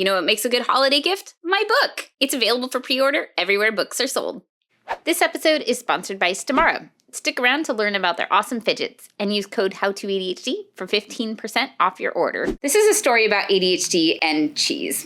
You know what makes a good holiday gift? My book. It's available for pre-order everywhere books are sold. This episode is sponsored by Stimagz. Stick around to learn about their awesome fidgets and use code HowToADHD for 15% off your order. This is a story about ADHD and cheese.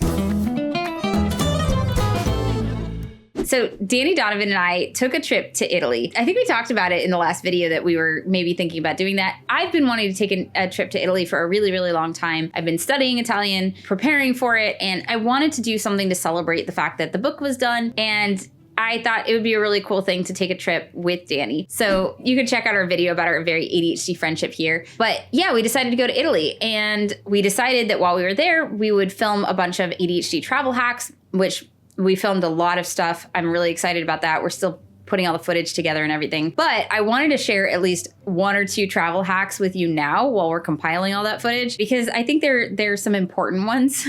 So Danny Donovan and I took a trip to Italy. I think we talked about it in the last video that we were maybe thinking about doing that. I've been wanting to take a trip to Italy for a really, really long time. I've been studying Italian, preparing for it, and I wanted to do something to celebrate the fact that the book was done. And I thought it would be a really cool thing to take a trip with Danny. So you can check out our video about our very ADHD friendship here. But yeah, we decided to go to Italy, and we decided that while we were there, we would film a bunch of ADHD travel hacks, which we filmed a lot of stuff. I'm really excited about that. We're still putting all the footage together and everything. But I wanted to share at least one or two travel hacks with you now while we're compiling all that footage, because I think there's some important ones.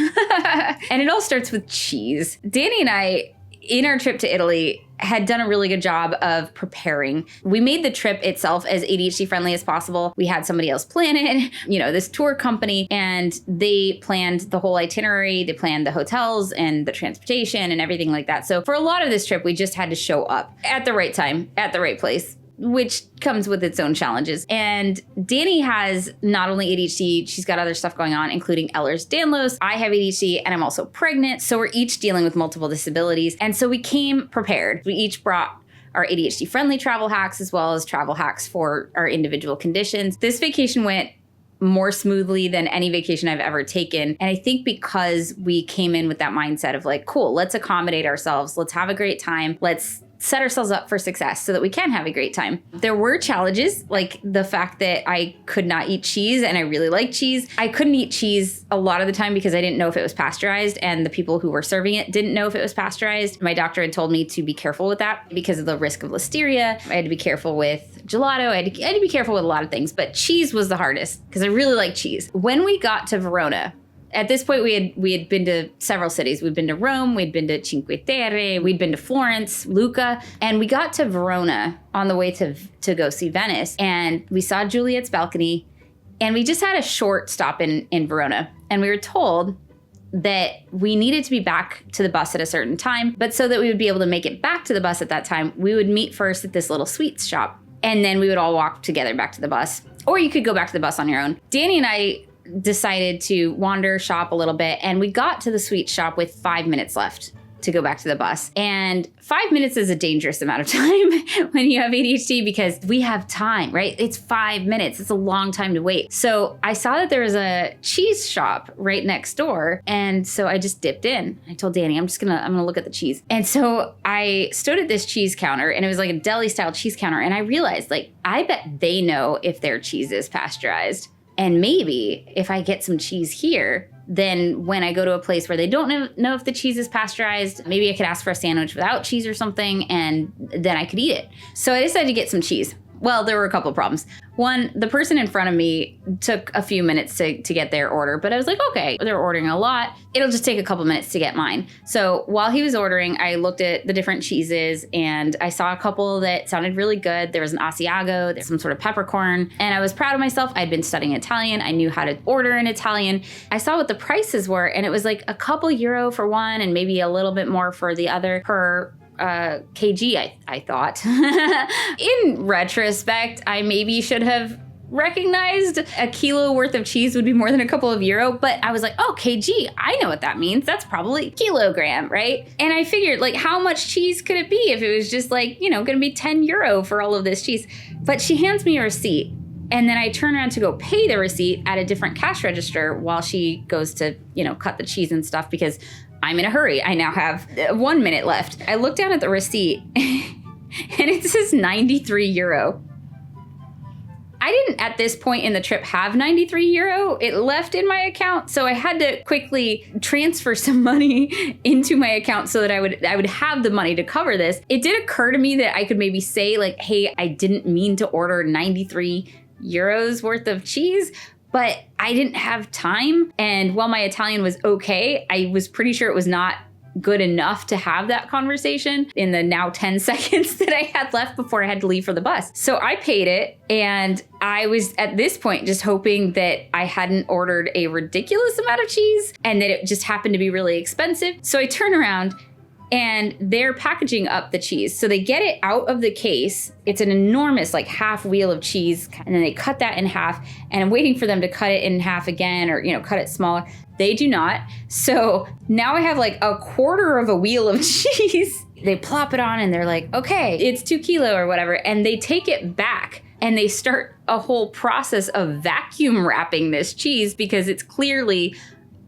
And it all starts with cheese. Danny and I, in our trip to Italy, had done a really good job of preparing. We made the trip itself as ADHD friendly as possible. We had somebody else plan it, this tour company, and they planned the whole itinerary. They planned the hotels and the transportation and everything like that. So for a lot of this trip, we just had to show up at the right time, at the right place, which comes with its own challenges. And Danny has not only ADHD, she's got other stuff going on, including Ehlers-Danlos. I have ADHD and I'm also pregnant. So we're each dealing with multiple disabilities. And so we came prepared. We each brought our ADHD friendly travel hacks as well as travel hacks for our individual conditions. This vacation went more smoothly than any vacation I've ever taken. And I think because we came in with that mindset of like, cool, let's accommodate ourselves. Let's have a great time. Let's set ourselves up for success so that we can have a great time. There were challenges, like the fact that I could not eat cheese, and I really like cheese. I couldn't eat cheese a lot of the time because I didn't know if it was pasteurized, and the people who were serving it didn't know if it was pasteurized. My doctor had told me to be careful with that because of the risk of listeria. I had to be careful with gelato. I had to be careful with a lot of things, but cheese was the hardest because I really like cheese. When we got to Verona, at this point, we had been to several cities. We'd been to Rome, we'd been to Cinque Terre, we'd been to Florence, Lucca, and we got to Verona on the way to go see Venice, and we saw Juliet's balcony, and we just had a short stop in Verona, and we were told that we needed to be back to the bus at a certain time, but so that we would be able to make it back to the bus at that time, we would meet first at this little sweets shop, and then we would all walk together back to the bus, or you could go back to the bus on your own. Danny and I decided to wander, shop a little bit, and we got to the sweet shop with 5 minutes left to go back to the bus. And 5 minutes is a dangerous amount of time when you have ADHD because we have time, right? It's 5 minutes. It's a long time to wait. So I saw that there was a cheese shop right next door. And so I just dipped in. I told Danny, I'm gonna look at the cheese. And so I stood at this cheese counter, and it was like a deli style cheese counter. And I realized, like, I bet they know if their cheese is pasteurized. And maybe if I get some cheese here, then when I go to a place where they don't know if the cheese is pasteurized, maybe I could ask for a sandwich without cheese or something, and then I could eat it. So I decided to get some cheese. Well, there were a couple of problems. One, the person in front of me took a few minutes to get their order, but I was like, okay, they're ordering a lot. It'll just take a couple minutes to get mine. So while he was ordering, I looked at the different cheeses, and I saw a couple that sounded really good. There was an Asiago, there's some sort of peppercorn, and I was proud of myself. I'd been studying Italian. I knew how to order in Italian. I saw what the prices were, and it was like a couple euro for one and maybe a little bit more for the other per kg, I thought. In retrospect, I maybe should have recognized a kilo worth of cheese would be more than a couple of euro, but I was like, oh, kg, I know what that means. That's probably kilogram, right? And I figured, like, how much cheese could it be if it was just like, gonna be 10 euro for all of this cheese? But she hands me a receipt, and then I turn around to go pay the receipt at a different cash register while she goes to, cut the cheese and stuff because I'm in a hurry. I now have 1 minute left. I look down at the receipt and it says 93 euro. I didn't at this point in the trip have 93 euro. It left in my account. So I had to quickly transfer some money into my account so that I would have the money to cover this. It did occur to me that I could maybe say like, hey, I didn't mean to order 93 euros worth of cheese, but I didn't have time. And while my Italian was okay, I was pretty sure it was not good enough to have that conversation in the now 10 seconds that I had left before I had to leave for the bus. So I paid it, and I was at this point just hoping that I hadn't ordered a ridiculous amount of cheese and that it just happened to be really expensive. So I turn around and they're packaging up the cheese. So they get it out of the case. It's an enormous like half wheel of cheese. And then they cut that in half, and I'm waiting for them to cut it in half again, or, cut it smaller. They do not. So now I have like a quarter of a wheel of cheese. They plop it on and they're like, okay, it's 2 kilo or whatever. And they take it back and they start a whole process of vacuum wrapping this cheese because it's clearly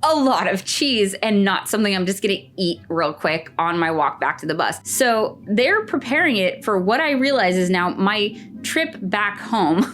a lot of cheese and not something I'm just gonna eat real quick on my walk back to the bus. So they're preparing it for what I realize is now my trip back home.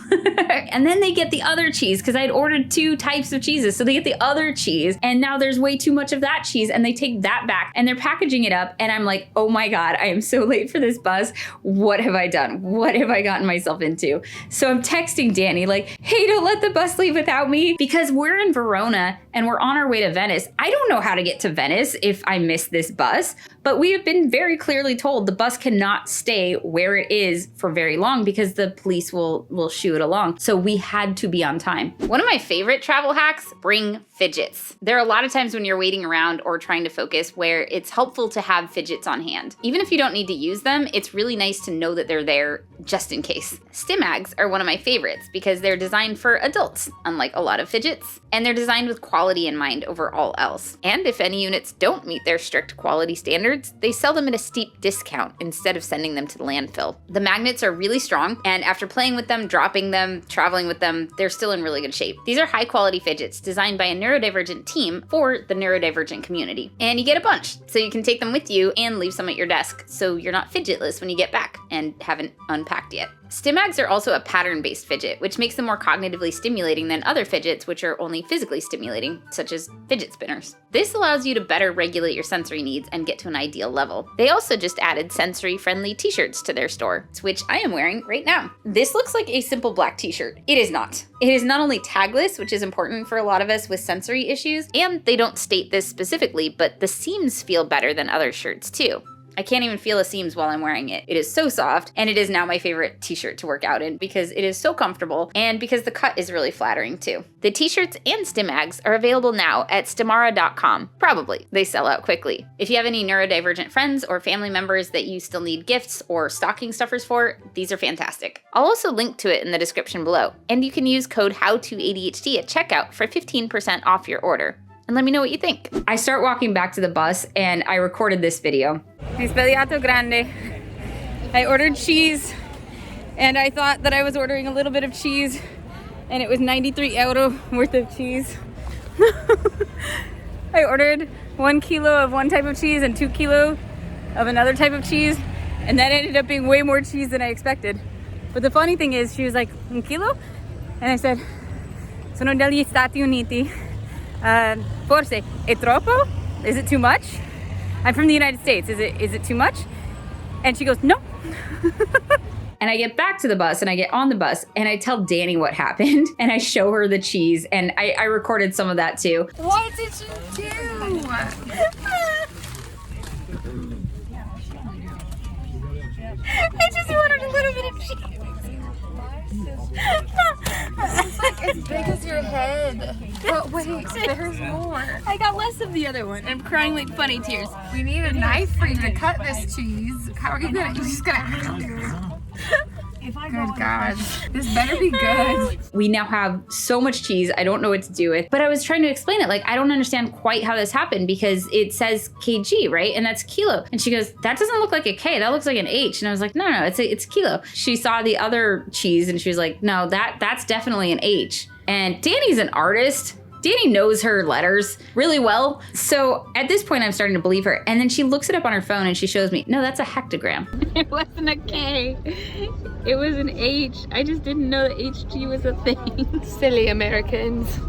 And then they get the other cheese because I'd ordered 2 types of cheeses. So they get the other cheese, and now there's way too much of that cheese, and they take that back and they're packaging it up. And I'm like, oh my God, I am so late for this bus. What have I done? What have I gotten myself into? So I'm texting Danny like, hey, don't let the bus leave without me, because we're in Verona and we're on our way to Venice. I don't know how to get to Venice if I miss this bus, but we have been very clearly told the bus cannot stay where it is for very long because the police will shoo it along. So we had to be on time. One of my favorite travel hacks, bring fidgets. There are a lot of times when you're waiting around or trying to focus where it's helpful to have fidgets on hand. Even if you don't need to use them, it's really nice to know that they're there just in case. Stimagz are one of my favorites because they're designed for adults, unlike a lot of fidgets, and they're designed with quality in mind over all else. And if any units don't meet their strict quality standards, they sell them at a steep discount instead of sending them to the landfill. The magnets are really strong, and after playing with them, dropping them, traveling with them, they're still in really good shape. These are high quality fidgets designed by a neurodivergent team for the neurodivergent community. And you get a bunch, so you can take them with you and leave some at your desk so you're not fidgetless when you get back and haven't unpacked yet. Stimagz are also a pattern-based fidget, which makes them more cognitively stimulating than other fidgets, which are only physically stimulating, such as fidget spinners. This allows you to better regulate your sensory needs and get to an ideal level. They also just added sensory-friendly t-shirts to their store, which I am wearing right now. This looks like a simple black t-shirt. It is not. It is not only tagless, which is important for a lot of us with sensory issues, and they don't state this specifically, but the seams feel better than other shirts too. I can't even feel the seams while I'm wearing it. It is so soft, and it is now my favorite t-shirt to work out in because it is so comfortable and because the cut is really flattering too. The t-shirts and Stimagz are available now at stimara.com. Probably. They sell out quickly. If you have any neurodivergent friends or family members that you still need gifts or stocking stuffers for, these are fantastic. I'll also link to it in the description below, and you can use code HOWTOADHD at checkout for 15% off your order. And let me know what you think. I start walking back to the bus and I recorded this video. Risvegliato grande. I ordered cheese and I thought that I was ordering a little bit of cheese and it was 93 euro worth of cheese. I ordered 1 kilo of one type of cheese and 2 kilo of another type of cheese, and that ended up being way more cheese than I expected. But the funny thing is, she was like, 1 kilo? And I said, sono degli Stati Uniti. Forse è troppo? Is it too much? I'm from the United States. Is it too much? And she goes, no. And I get back to the bus and I get on the bus and I tell Danny what happened and I show her the cheese, and I recorded some of that too. What did you do? I just wanted a little bit of cheese. It's like as big as your head. But wait, there's more. I got less of the other one. I'm crying like funny tears. We need a knife for you to cut this cheese. How are you gonna? You're just gonna have to. Good God. This better be good. We now have so much cheese, I don't know what to do with. But I was trying to explain it. Like, I don't understand quite how this happened because it says kg, right? And that's kilo. And she goes, that doesn't look like a K. That looks like an H. And I was like, no, it's kilo. She saw the other cheese and she was like, no, that's definitely an H. And Danny's an artist. Danny knows her letters really well. So at this point, I'm starting to believe her. And then she looks it up on her phone and she shows me, no, that's a hectogram. It wasn't a K. It was an H. I just didn't know that HG was a thing. Silly Americans.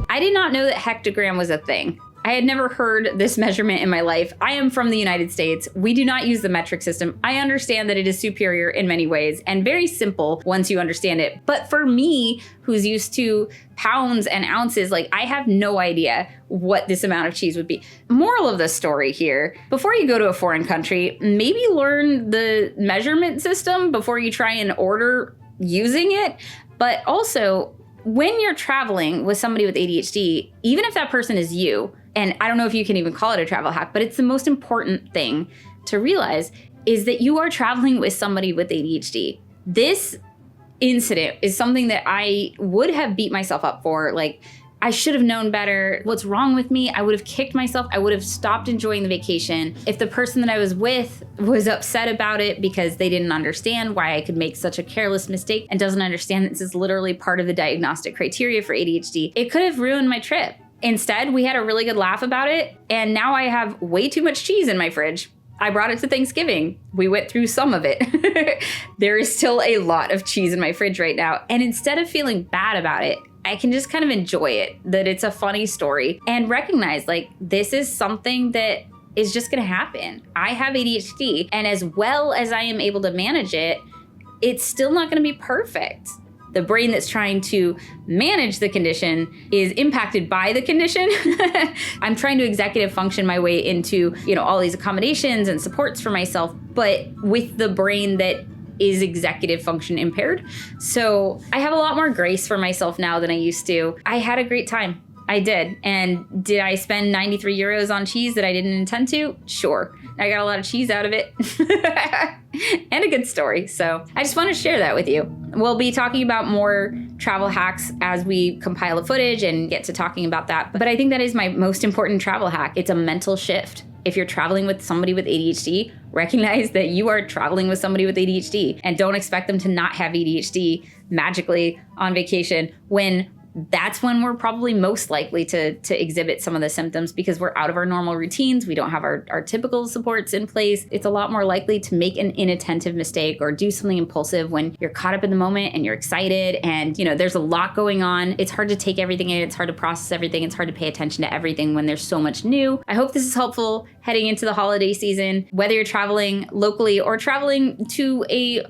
I did not know that hectogram was a thing. I had never heard this measurement in my life. I am from the United States. We do not use the metric system. I understand that it is superior in many ways and very simple once you understand it. But for me, who's used to pounds and ounces, like I have no idea what this amount of cheese would be. Moral of the story here, before you go to a foreign country, maybe learn the measurement system before you try and order using it. But also, when you're traveling with somebody with ADHD, even if that person is you, and I don't know if you can even call it a travel hack, but it's the most important thing to realize is that you are traveling with somebody with ADHD. This incident is something that I would have beat myself up for. Like, I should have known better. What's wrong with me? I would have kicked myself. I would have stopped enjoying the vacation. If the person that I was with was upset about it because they didn't understand why I could make such a careless mistake and doesn't understand that this is literally part of the diagnostic criteria for ADHD, it could have ruined my trip. Instead, we had a really good laugh about it, and now I have way too much cheese in my fridge. I brought it to Thanksgiving. We went through some of it. There is still a lot of cheese in my fridge right now, and instead of feeling bad about it, I can just kind of enjoy it, that it's a funny story, and recognize like this is something that is just gonna happen. I have ADHD, and as well as I am able to manage it, it's still not gonna be perfect. The brain that's trying to manage the condition is impacted by the condition. I'm trying to executive function my way into, all these accommodations and supports for myself, but with the brain that is executive function impaired. So I have a lot more grace for myself now than I used to. I had a great time. I did. And did I spend 93 euros on cheese that I didn't intend to? Sure. I got a lot of cheese out of it. And a good story. So I just want to share that with you. We'll be talking about more travel hacks as we compile the footage and get to talking about that. But I think that is my most important travel hack. It's a mental shift. If you're traveling with somebody with ADHD, recognize that you are traveling with somebody with ADHD and don't expect them to not have ADHD magically on vacation when that's when we're probably most likely to exhibit some of the symptoms because we're out of our normal routines. We don't have our typical supports in place. It's a lot more likely to make an inattentive mistake or do something impulsive when you're caught up in the moment and you're excited and, there's a lot going on. It's hard to take everything in. It's hard to process everything. It's hard to pay attention to everything when there's so much new. I hope this is helpful heading into the holiday season, whether you're traveling locally or traveling to a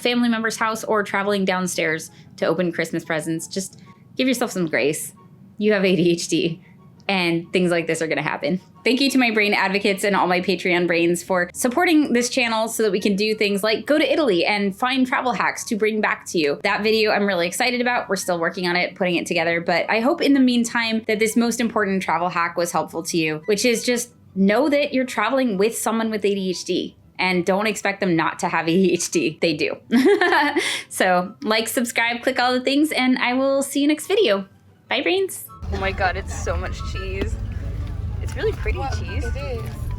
family member's house or traveling downstairs to open Christmas presents. Just give yourself some grace. You have ADHD and things like this are gonna happen. Thank you to my brain advocates and all my Patreon brains for supporting this channel so that we can do things like go to Italy and find travel hacks to bring back to you. That video I'm really excited about. We're still working on it, putting it together, but I hope in the meantime that this most important travel hack was helpful to you, which is just know that you're traveling with someone with ADHD. And don't expect them not to have ADHD. They do. So like, subscribe, click all the things, and I will see you next video. Bye, brains. Oh my God, it's so much cheese. It's really pretty cheese. It is.